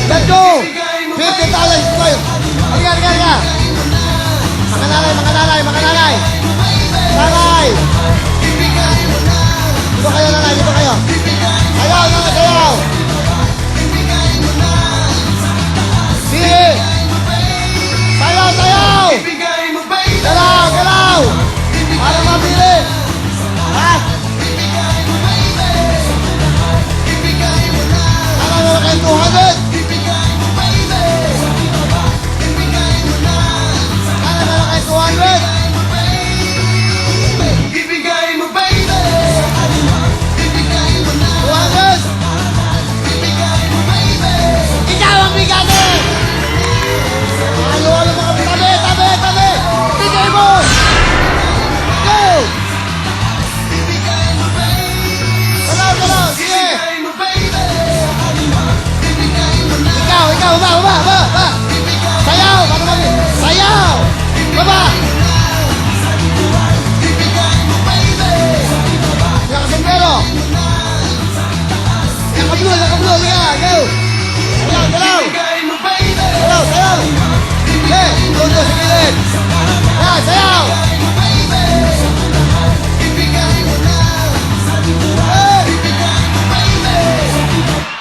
Let's go! 50,000 ko kayo. Halika, halika, halika. Mga nanay, mga nanay, mga nanay. Nanay! Dito kayo, nanay, dito kayo. Sayaw, nanay, sayaw. Sige! Sayaw, sayaw! Galaw, galaw! Para mabili! Ha? Ano na kayo 200? Ano na kayo 200? Ibigay mo, baby. 200? Ikaw ang bigate! Ano mga tabi, tabi, tabi! Bigay mo! Go! Galaw, galaw, sige! Ikaw, baba, baba, baba! Sayaw! Paano mami? Sayaw! Baba! Yan ka sombrero! Yan ka blue, liga! Go! Sayaw, galaw! Sayaw, sayaw! Okay, tundo sa gilid! Yan, sayaw!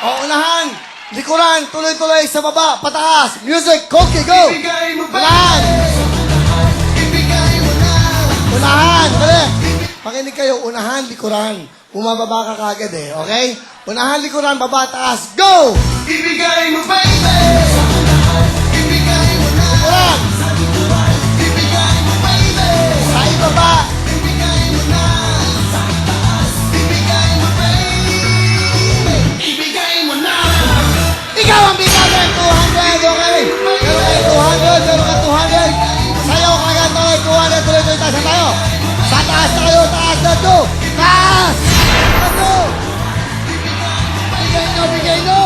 O, unahan! Likuran, tuloy-tuloy sa baba, pataas! Music, cookie, go! Unahan! Unahan, balik! Pakinig kayo, unahan, likuran. Bumababa ka kagad eh, okay? Unahan, likuran, baba, taas, go! Ibigay mo, baby. Likuran! Sa ibaba! Ibigay mo na. Ikaw ang bigyan 200, okay? Meron kayo 200, meron ka 200. Sayaw ka agad, tuloy, 200, tuloy-tuloy, taas na tayo. Sa taas tayo, taas na to. Taas! Let's go! Bigay nyo!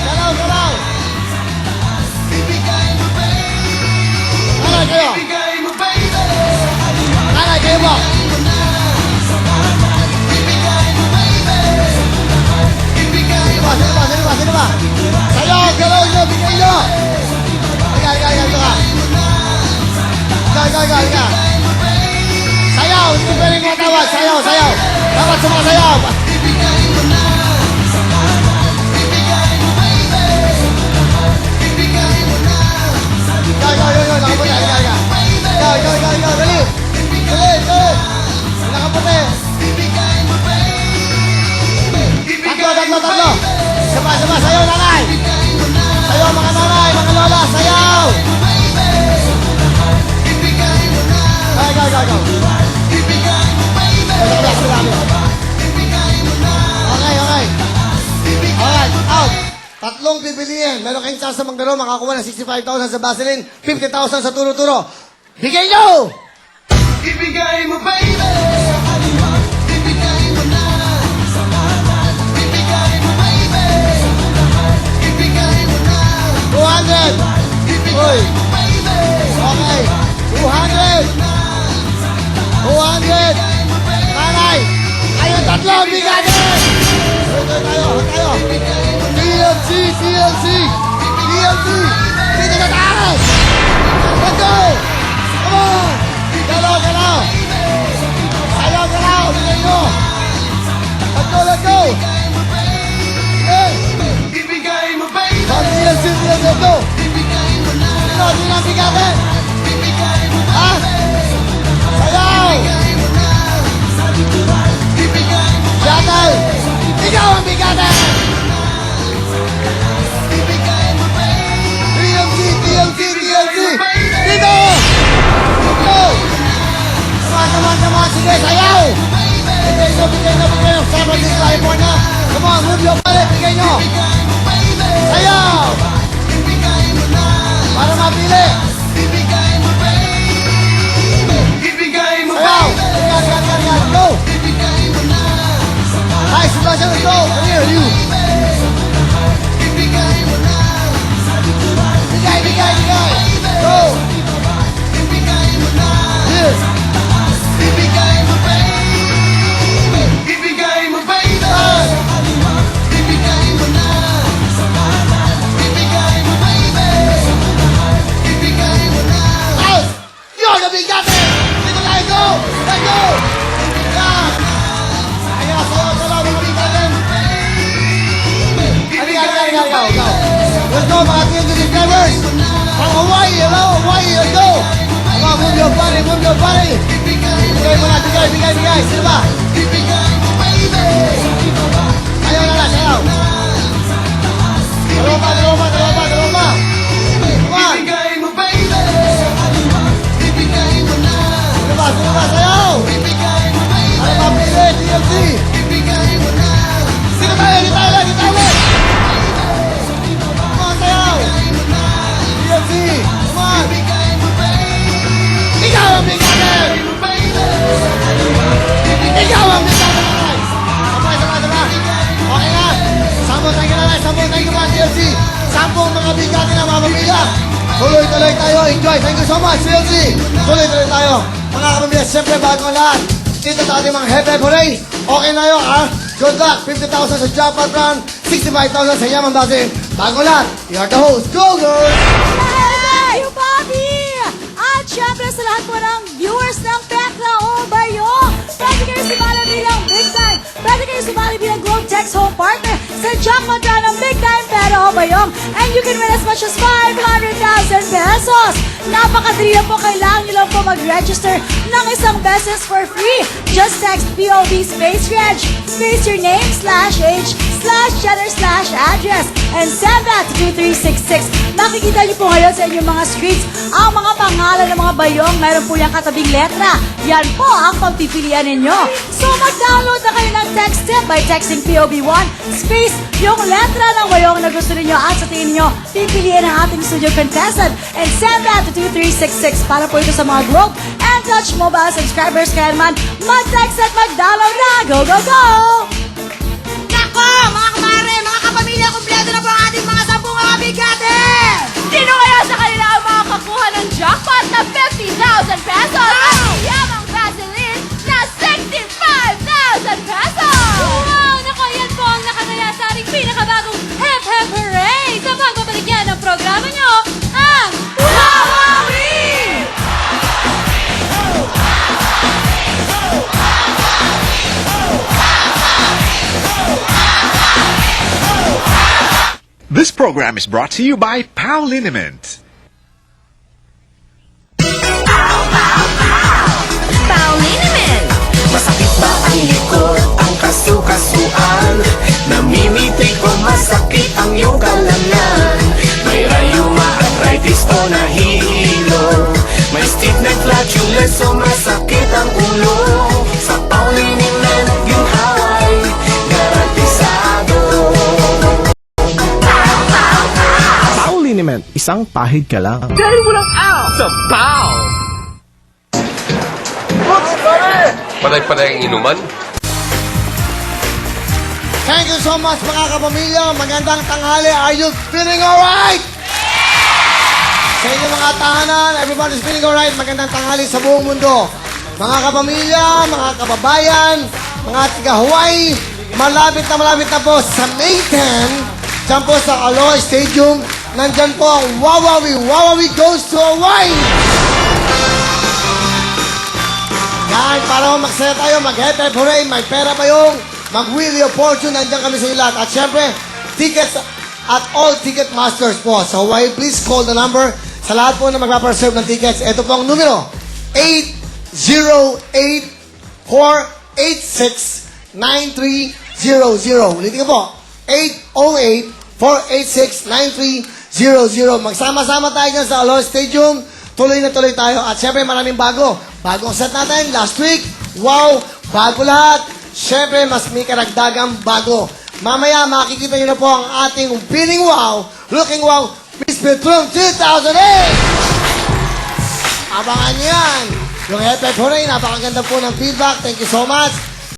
Galaw, galaw! Nanay kayo! Ibigay mo, baby. Nanay kayo mo! Sino ba? Sayaw, galaw nyo, bigay nyo! Halika, ito ka. Halika. Sayaw, hindi pwedeng matawag. Sayaw. Dapat sumasayaw. Go. Nakaputi. Halika. Go. Dali. Nakaputi. Tatlo. Sama, sayaw, nanay. Sayaw, mga nanay, mga lola, sayaw. Go. Okay. Alright, out. Tatlong pipiliin. Meron kayong chance sa manggaro, makakuha ng 65,000 sa Vaseline, 50,000 sa turo-turo. Bigay nyo! Ibigay mo, baby. 200! Uy! Okay! 200! Nanay! Kayo tatlo! Bigatin! Tayo! TLC! Dito sa taas! Let's go! Come on! Galaw! Sayaw! Bigay nyo! Let's go! Okay! Ibigay mo, baby. TLC! Let's go! Sino ang bigatin? Ha? Sayaw! Shuttle! Ikaw ang bigatin! TLC! Dito! Go! Come on! Sige, sayaw! Bigay nyo! San Francisco, California! Come on, move your body! Bigay nyo! Sayaw! Para mapili! Ibigay mo, Sayaw! baby. Go! Hi, Sebastian, let's go! Come here, you! Bigay! Go! Here! Ibigay mo, baby. Ibigay mo, baby. Ah! Ibigay mo na. ikaw. Let's go, mga TNT subscribers. From Hawaii, hello, Hawaii, let's go. Come on, move your body, move your body. Bigay mo na, bigay. Sino ba? Ayaw na lang, ayaw. Dalawa pa. Come on. Ibigay mo, baby. Ibigay mo na. Sino ba, sayaw. Ibigay mo, baby. Ano ba, pili, TNT. Ibigay mo na. Sino tayo, gitaw. Come on, sayaw. TNT, come on. Ibigay mo, baby. Ikaw ang bigay. Ikaw ang bigay. Sama. Okay na. Sampung thank you mga TLC. Sampung mga bigati na mamamila. Tuloy-tuloy tayo. Enjoy. Thank you so much, TLC. Tuloy-tuloy tayo. Mga kapamilya, siyempre bago ang lahat. Dito sa ating mga hepe hooray. Okay na yun, ha? Good luck. 50,000 sa jackpot round. 65,000 sa Yaman Basin. Bago lahat. You are the host. Go, girls! Thank you, Bobby! At syempre sa lahat po ng viewers ng Tekla o Bayo, pwede kayo sumali bilang Big Time. Pwede kayo sumali bilang Globe Text Home Partner sa jackpot round ng Big Time Pero o Bayong. And you can win as much as 500,000 pesos. Napakadali lang po. Kailangan nyo lang po mag-register ng isang beses for free. Just text POV space reg, space your name, /age, /gender, /address, and send that to 2366. Nakikita niyo po ngayon sa inyong mga screens ang mga pangalan ng mga bayong. Mayroon po yung katabing letra. Yan po ang pagpipilian ninyo. So mag-download na kayo ng text tip by texting POV1 space yung letra ng bayong na gusto ninyo at sa tingin ninyo pipiliin ang ating studio contestant and send that to 2366 para po ito sa mga Globe and Touch Mobile subscribers. Kaya naman mag-text at mag-download na. Go, go, go! Nako, mga kumare, mga kapamilya, kumpleto na po ang ating mga 10 mga bigate! Sino kaya sa kanila ang makakakuha ng jackpot na 50,000 pesos? At Yamang Vaseline na 65,000 pesos! Wow! Nako, yan po ang nakataya sa ating pinakabagong Hep Hep Hooray! Sa pagbabalik yan ng programa nyo, ang Wawawi! This program is brought to you by Pau Liniment. Pauliniment! Masakit ba ang likod, ang kasu-kasuan? Namimitik o masakit ang iyong kalamnan? May rayuma, arthritis o nahihilo? May stiff neck, flatulence o masakit ang ulo? Sa Pauliniment, ginhaway, garantisado. Pauliniment, isang pahid ka lang. Panay-panay ang inuman. Thank you so much mga kapamilya. Magandang tanghali. Are you feeling alright? Sa inyong mga tahanan, everybody's feeling alright. Magandang tanghali sa buong mundo. Mga kapamilya, mga kababayan, mga tiga-Hawaii, malapit na po sa May 10, dyan po sa Aloha Stadium, nandyan po ang Wawawi. Wawawi goes to Hawaii! Yan, para magsaya tayo, mag-hepe hooray, may pera pa yung mag-wheel of fortune, nandiyan kami sa inyo lahat. At syempre, tickets at all ticket masters po. So, why please call the number sa lahat po na magpapareserve ng tickets. Ito po ang numero, 808-486-9300. Ulitin ko po, 808-486-9300. Magsama-sama tayo dyan sa Aloha Stadium. Tuloy na tuloy tayo. At syempre, maraming bago. Bagong set natin last week. Wow! Bago lahat. Syempre, mas may karagdagang bago. Mamaya, makikita nyo na po ang ating feeling wow, looking wow, Miss Petrum 2008! Abangan nyo yan. Yung Hepe Hooray, napakaganda po ng feedback. Thank you so much.